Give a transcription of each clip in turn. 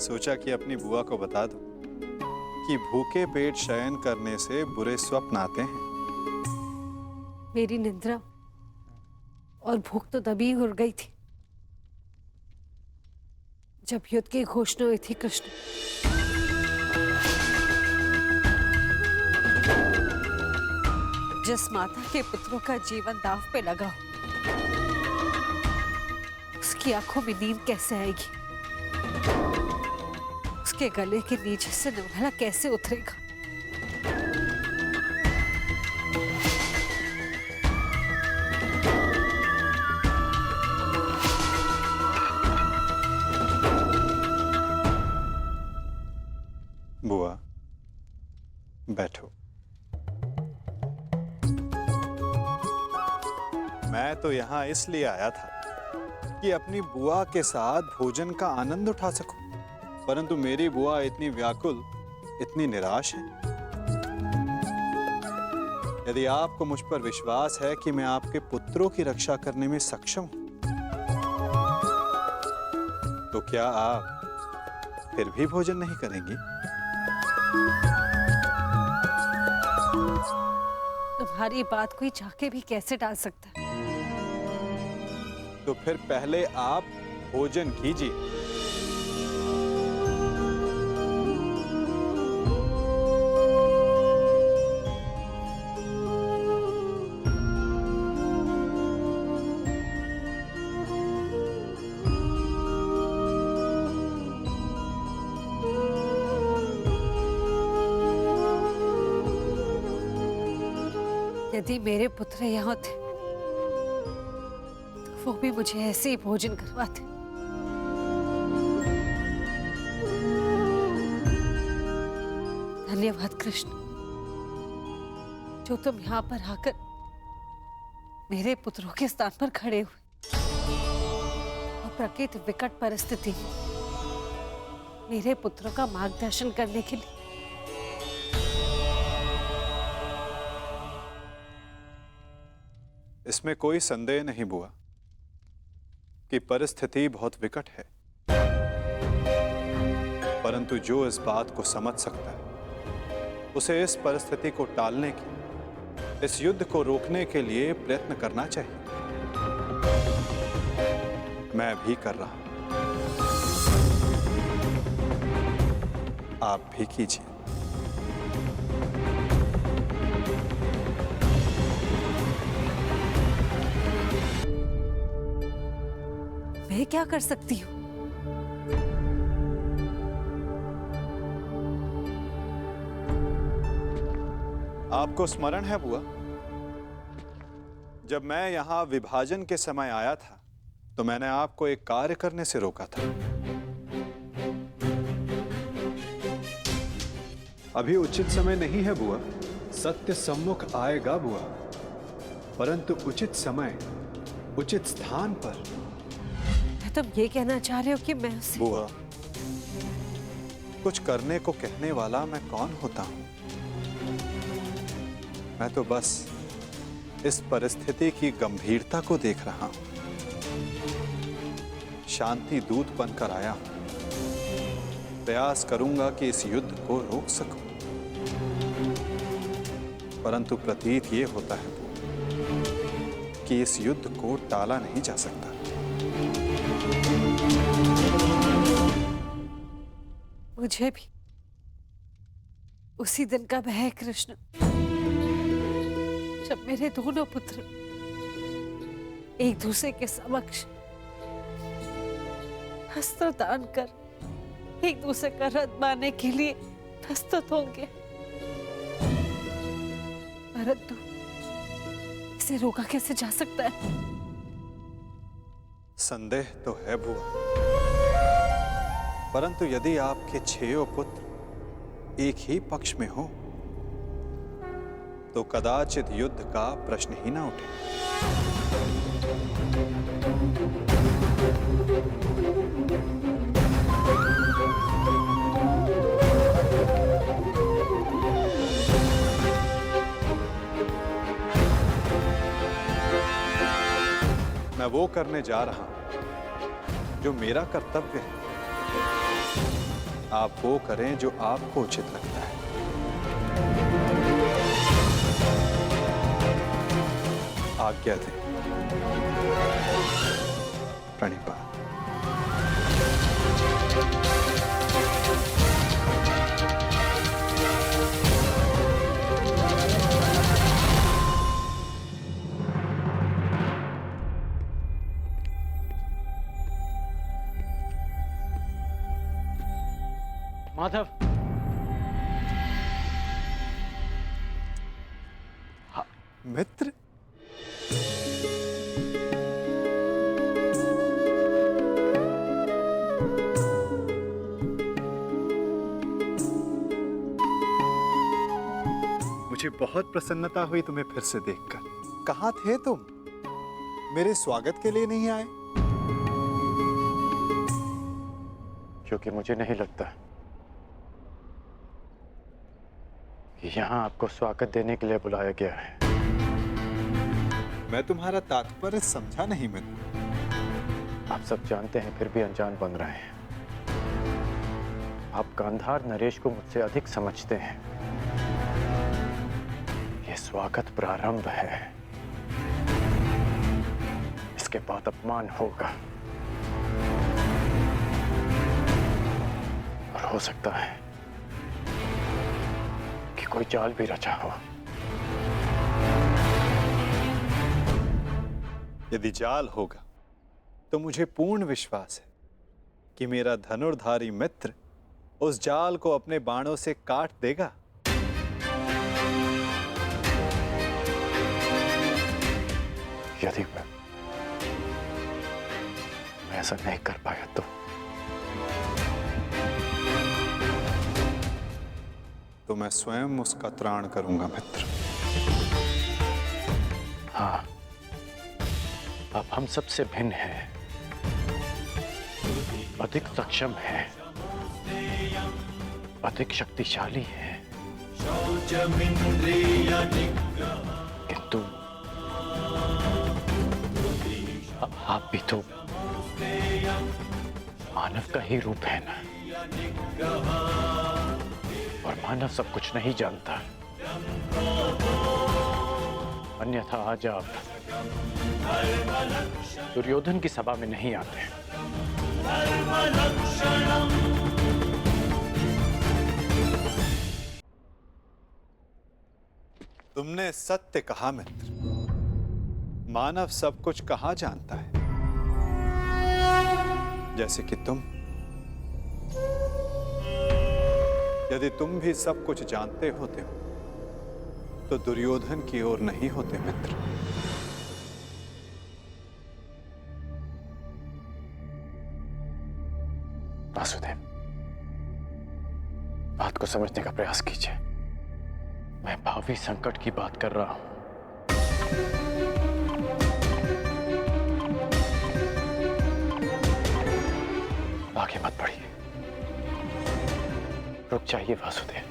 सोचा कि अपनी बुआ को बता दूं कि भूखे पेट शयन करने से बुरे स्वप्न आते हैं। मेरी निद्रा और भूख तो तभी उड़ गई थी जब युद्ध की घोषणा हुई थी। कृष्ण, जिस माता के पुत्रों का जीवन दांव पे लगा हो, उसकी आंखों में नींद कैसे आएगी? उसके गले के नीचे से निर्भला कैसे उतरेगा? बुआ, बैठो। मैं तो यहाँ इसलिए आया था कि अपनी बुआ के साथ भोजन का आनंद उठा सकूं, परंतु मेरी बुआ इतनी व्याकुल, इतनी निराश है। यदि आपको मुझ पर विश्वास है कि मैं आपके पुत्रों की रक्षा करने में सक्षम हूं, तो क्या आप फिर भी भोजन नहीं करेंगी? तुम्हारी बात कोई चाह भी कैसे टाल सकता है? तो फिर पहले आप भोजन कीजिए। यदि मेरे पुत्र यहाँ होते तो वो भी मुझे ऐसे ही भोजन करवाते। धन्यवाद कृष्ण, जो तुम यहाँ पर आकर मेरे पुत्रों के स्थान पर खड़े हुए और प्रकृति विकट परिस्थिति में मेरे पुत्रों का मार्गदर्शन करने के लिए। इसमें कोई संदेह नहीं बुआ कि परिस्थिति बहुत विकट है, परंतु जो इस बात को समझ सकता है उसे इस परिस्थिति को टालने की, इस युद्ध को रोकने के लिए प्रयत्न करना चाहिए। मैं भी कर रहा हूं, आप भी कीजिए। मैं क्या कर सकती हूँ? आपको स्मरण है बुआ, जब मैं यहां विभाजन के समय आया था तो मैंने आपको एक कार्य करने से रोका था। अभी उचित समय नहीं है बुआ, सत्य सम्मुख आएगा बुआ, परंतु उचित समय, उचित स्थान पर। तुम ये कहना चाह रहे हो कि मैं उसे... बुआ, कुछ करने को कहने वाला मैं कौन होता हूं? मैं तो बस इस परिस्थिति की गंभीरता को देख रहा हूं। शांति दूत बनकर आया हूं। प्रयास करूंगा कि इस युद्ध को रोक सकूं, परंतु प्रतीत ये होता है बुआ कि इस युद्ध को टाला नहीं जा सकता। मुझे भी उसी दिन का भय है कृष्ण, जब मेरे दोनों पुत्र एक दूसरे के समक्ष अस्त्र दान कर एक दूसरे का रथ बांधने के लिए प्रस्तुत होंगे, परंतु इसे रोका कैसे जा सकता है? संदेह तो है बुआ, परंतु यदि आपके 6 पुत्र एक ही पक्ष में हो तो कदाचित युद्ध का प्रश्न ही ना उठे। मैं वो करने जा रहा हूं जो मेरा कर्तव्य है। आप वो करें जो आपको उचित लगता है। आज्ञा दें। प्रणिपात। माधव, मित्र, मुझे बहुत प्रसन्नता हुई तुम्हें फिर से देखकर। कहाँ थे तुम? मेरे स्वागत के लिए नहीं आए? क्योंकि मुझे नहीं लगता कि यहाँ आपको स्वागत देने के लिए बुलाया गया है। मैं तुम्हारा तात्पर्य समझा नहीं मित्र। आप सब जानते हैं, फिर भी अनजान बन रहे हैं। आप गांधार नरेश को मुझसे अधिक समझते हैं। ये स्वागत प्रारंभ है, इसके बाद अपमान होगा। और हो सकता है कि कोई चाल भी रचा हो। यदि जाल होगा तो मुझे पूर्ण विश्वास है कि मेरा धनुर्धारी मित्र उस जाल को अपने बाणों से काट देगा। यदि मैं ऐसा नहीं कर पाया तो मैं स्वयं उसका त्राण करूंगा मित्र। हाँ, आप हम सबसे भिन्न हैं, अधिक सक्षम हैं, अधिक शक्तिशाली हैं, किंतु आप भी तो मानव का ही रूप है ना। और मानव सब कुछ नहीं जानता, अन्यथा आज आप दुर्योधन की सभा में नहीं आते। तुमने सत्य कहा मित्र। मानव सब कुछ कहाँ जानता है? जैसे कि तुम। यदि तुम भी सब कुछ जानते होते हो तो दुर्योधन की ओर नहीं होते मित्र। वासुदेव, बात को समझने का प्रयास कीजिए। मैं भावी संकट की बात कर रहा हूं। आगे मत बढ़िए, रुक जाइए वासुदेव।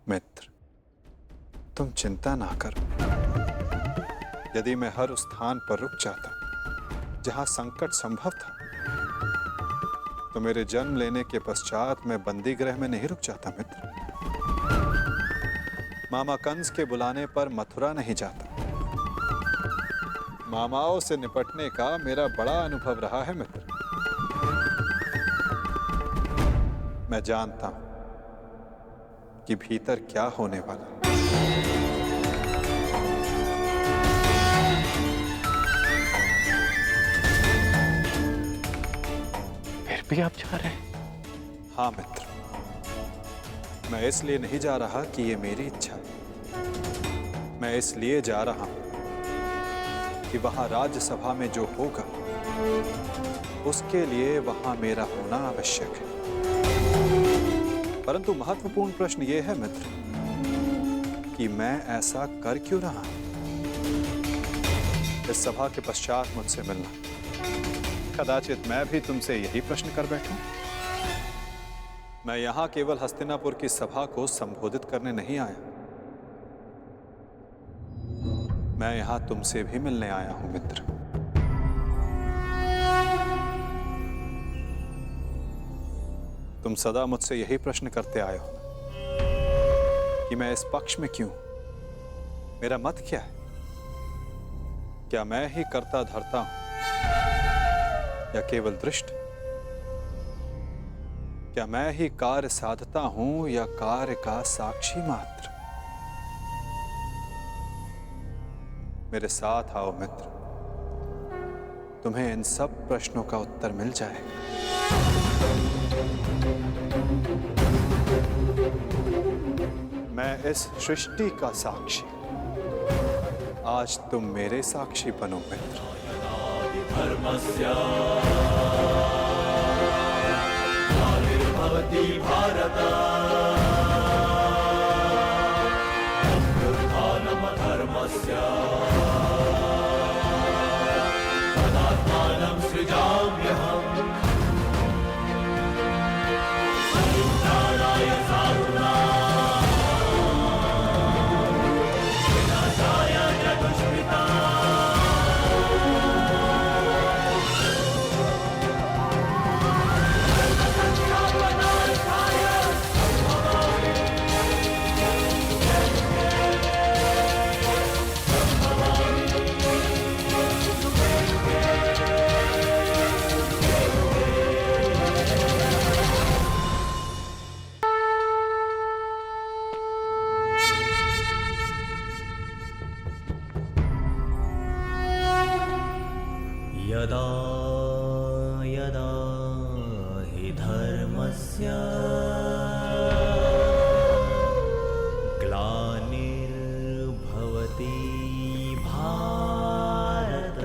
मित्र, तुम चिंता ना करो। यदि मैं हर उस स्थान पर रुक जाता जहां संकट संभव था तो मेरे जन्म लेने के पश्चात मैं बंदी गृह में नहीं रुक जाता मित्र। मामा कंस के बुलाने पर मथुरा नहीं जाता। मामाओं से निपटने का मेरा बड़ा अनुभव रहा है मित्र। मैं जानता हूं कि भीतर क्या होने वाला। फिर भी आप जा रहे हैं? हाँ मित्र, मैं इसलिए नहीं जा रहा कि ये मेरी इच्छा है। मैं इसलिए जा रहा हूं कि वहां राज्यसभा में जो होगा उसके लिए वहां मेरा होना आवश्यक है। परंतु महत्वपूर्ण प्रश्न ये है मित्र कि मैं ऐसा कर क्यों रहा हूं? इस सभा के पश्चात मुझसे मिलना, कदाचित मैं भी तुमसे यही प्रश्न कर बैठूं। मैं यहां केवल हस्तिनापुर की सभा को संबोधित करने नहीं आया, मैं यहां तुमसे भी मिलने आया हूं मित्र। तुम सदा मुझसे यही प्रश्न करते आए हो कि मैं इस पक्ष में क्यों, मेरा मत क्या है? क्या मैं ही करता धरता हूं या केवल दृष्ट? क्या मैं ही कार्य साधता हूं या कार्य का साक्षी मात्र? मेरे साथ आओ मित्र, तुम्हें इन सब प्रश्नों का उत्तर मिल जाएगा। मैं इस सृष्टि का साक्षी, आज तुम मेरे साक्षी बनो मित्र। भवति भारत उत्थानम धर्मस्य तदात्मानं सृजाम्यहम् परित्राणाय साधूनां विनाशाय च दुष्कृताम्। यदा यदा हि धर्मस्य ग्लानिर्भवति भारत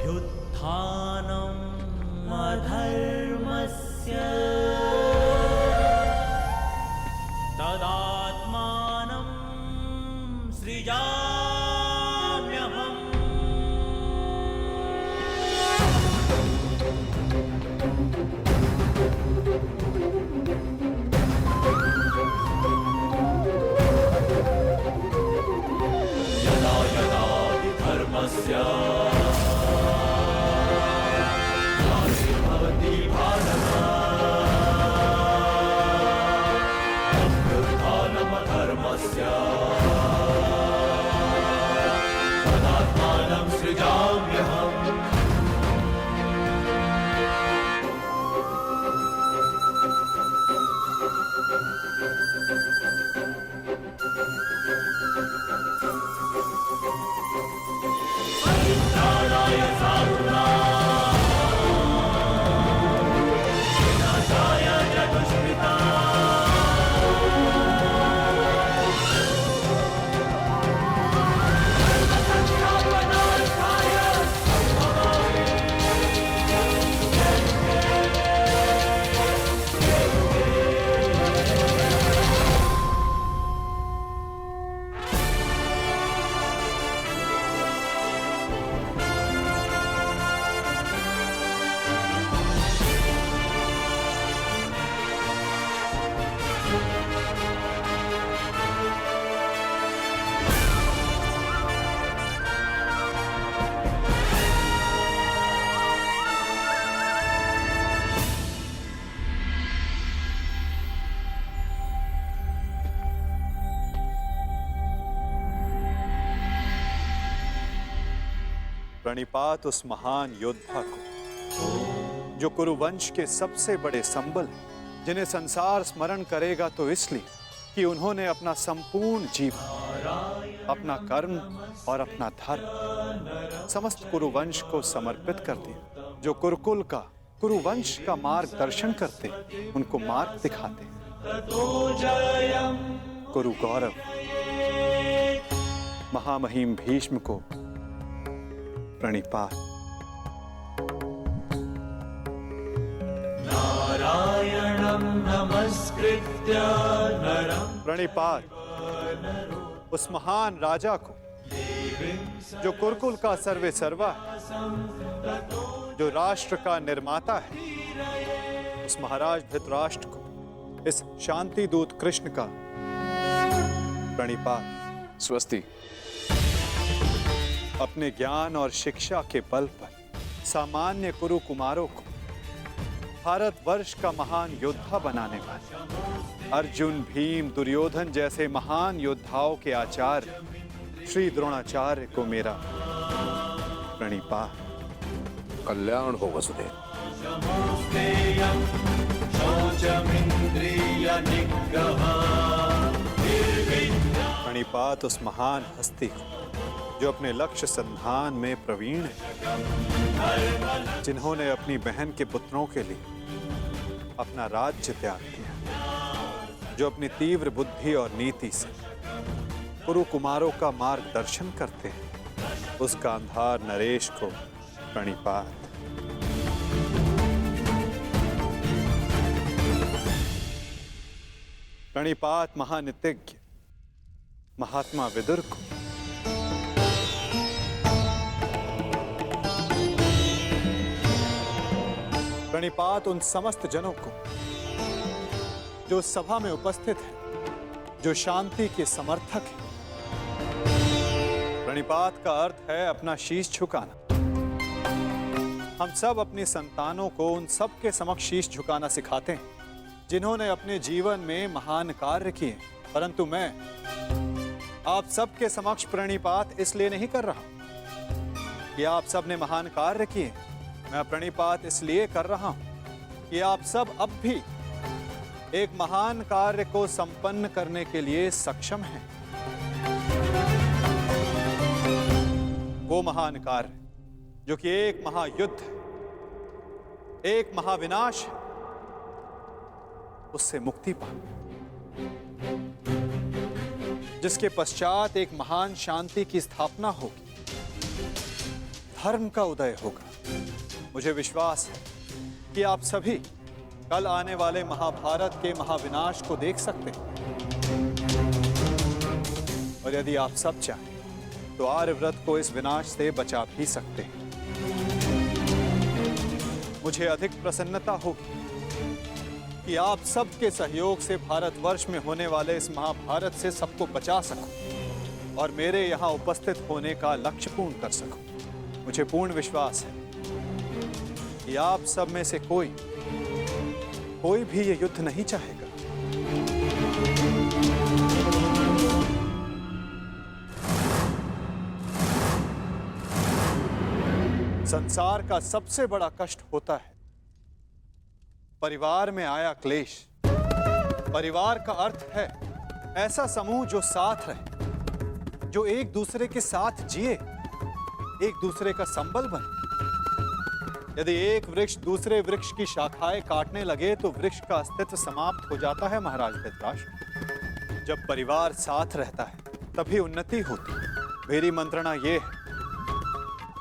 अभ्युत्थानम् अधर्मस्य तदात्मानं सृजाम्यहम्। यदा यदा हि धर्मस्य ग्लानिर्भवति भारत अभ्युत्थानम् अधर्मस्य तदात्मानं सृजाम्यहम्। परित्राणाय साधूनां विनाशाय च प्रणिपात उस महान योद्धा को जो कुरुवंश के सबसे बड़े संबल हैं, जिन्हें संसार स्मरण करेगा तो इसलिए कि उन्होंने अपना संपूर्ण जीवन, अपना कर्म और अपना धर्म समस्त कुरुवंश को समर्पित कर दिया, जो कुरुकुल का, कुरुवंश का मार्गदर्शन करते, उनको मार्ग दिखाते। कुरु गौरव महामहिम भीष्म को प्रणिपात। नारायणं नमस्कृत्य नरं प्रणिपात उस महान राजा को जो कुरुकुल का सर्वे सर्वा है, जो राष्ट्र का निर्माता है, उस महाराज धृतराष्ट्र को इस शांति दूत कृष्ण का प्रणिपात। स्वस्ति। अपने ज्ञान और शिक्षा के बल पर सामान्य कुरु कुमारों को भारतवर्ष का महान योद्धा बनाने वाले अर्जुन, भीम, दुर्योधन जैसे महान योद्धाओं के आचार्य श्री द्रोणाचार्य को मेरा प्रणिपात। कल्याण हो वसुदेव। शमोस्तेयं शौचमिन्द्रियनिग्रहः प्रणिपात उस महान हस्ती को जो अपने लक्ष्य संधान में प्रवीण है, जिन्होंने अपनी बहन के पुत्रों के लिए अपना राज्य त्याग किया, जो अपनी तीव्र बुद्धि और नीति से कुरु कुमारों का मार्गदर्शन करते हैं, उस गांधार नरेश को प्रणिपात। प्रणिपात महानितिज्ञ महात्मा विदुर को। प्रणिपात उन समस्त जनों को जो सभा में उपस्थित हैं, जो शांति के समर्थक हैं। प्रणिपात का अर्थ है अपना शीश झुकाना। हम सब अपनी संतानों को उन सब के समक्ष शीश झुकाना सिखाते हैं जिन्होंने अपने जीवन में महान कार्य किए, परंतु मैं आप सबके समक्ष प्रणिपात इसलिए नहीं कर रहा कि आप सब ने महान कार्य किए। मैं प्रणिपात इसलिए कर रहा हूं कि आप सब अब भी एक महान कार्य को संपन्न करने के लिए सक्षम हैं। वो महान कार्य जो कि एक महायुद्ध है, एक महाविनाश है, उससे मुक्ति पा, जिसके पश्चात एक महान शांति की स्थापना होगी, धर्म का उदय होगा। मुझे विश्वास है कि आप सभी कल आने वाले महाभारत के महाविनाश को देख सकते हैं, और यदि आप सब चाहें तो आर्यव्रत को इस विनाश से बचा भी सकते हैं। मुझे अधिक प्रसन्नता होगी कि आप सबके सहयोग से भारतवर्ष में होने वाले इस महाभारत से सबको बचा सकूं और मेरे यहाँ उपस्थित होने का लक्ष्य पूर्ण कर सकूं। मुझे पूर्ण विश्वास है कि आप सब में से कोई भी ये युद्ध नहीं चाहेगा। संसार का सबसे बड़ा कष्ट होता है परिवार में आया क्लेश। परिवार का अर्थ है ऐसा समूह जो साथ रहे, जो एक दूसरे के साथ जिए, एक दूसरे का संबल बने। यदि एक वृक्ष दूसरे वृक्ष की शाखाएं काटने लगे तो वृक्ष का अस्तित्व समाप्त हो जाता है महाराज धृतराष्ट्र। जब परिवार साथ रहता है तभी उन्नति होती है। मेरी मंत्रणा ये है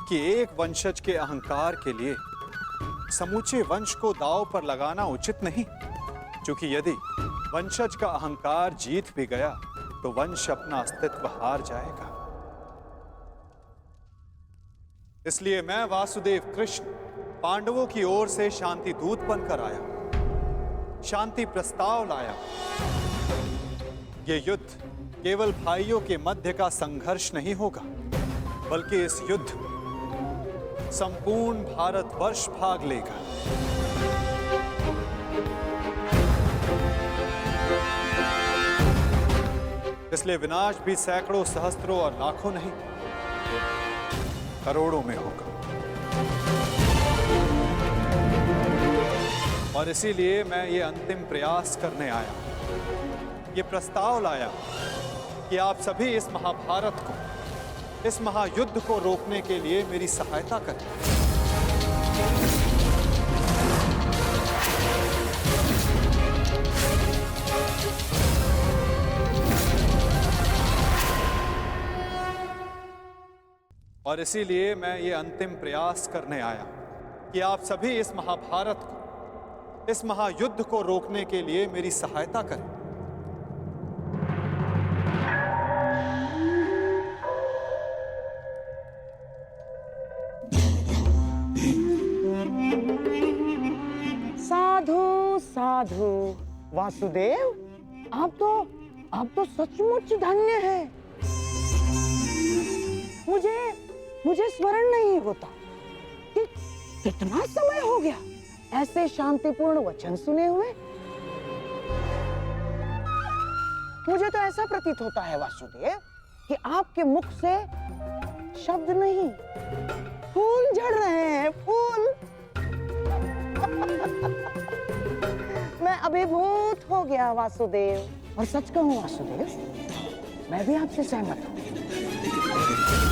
कि एक वंशज के अहंकार के लिए समूचे वंश को दांव पर लगाना उचित नहीं, क्योंकि यदि वंशज का अहंकार जीत भी गया तो वंश अपना अस्तित्व हार जाएगा। इसलिए मैं वासुदेव कृष्ण पांडवों की ओर से शांति दूत बनकर आया, शांति प्रस्ताव लाया। यह युद्ध केवल भाइयों के मध्य का संघर्ष नहीं होगा, बल्कि इस युद्ध में संपूर्ण भारतवर्ष भाग लेगा। इसलिए विनाश भी सैकड़ों, सहस्त्रों और लाखों नहीं, करोड़ों में होगा। और इसीलिए मैं ये अंतिम प्रयास करने आया, ये प्रस्ताव लाया कि आप सभी इस महाभारत को, इस महायुद्ध को रोकने के लिए मेरी सहायता करें। और इसीलिए मैं ये अंतिम प्रयास करने आया कि आप सभी इस महाभारत को, इस महायुद्ध को रोकने के लिए मेरी सहायता करें। साधु वासुदेव, आप तो सचमुच धन्य हैं। मुझे स्मरण नहीं होता कि कितना समय हो गया ऐसे शांतिपूर्ण वचन सुने हुए। मुझे तो ऐसा प्रतीत होता है वासुदेव कि आपके मुख से शब्द नहीं, फूल झड़ रहे हैं, फूल। मैं अभिभूत हो गया वासुदेव, और सच कहूं वासुदेव, मैं भी आपसे सहमत हूं।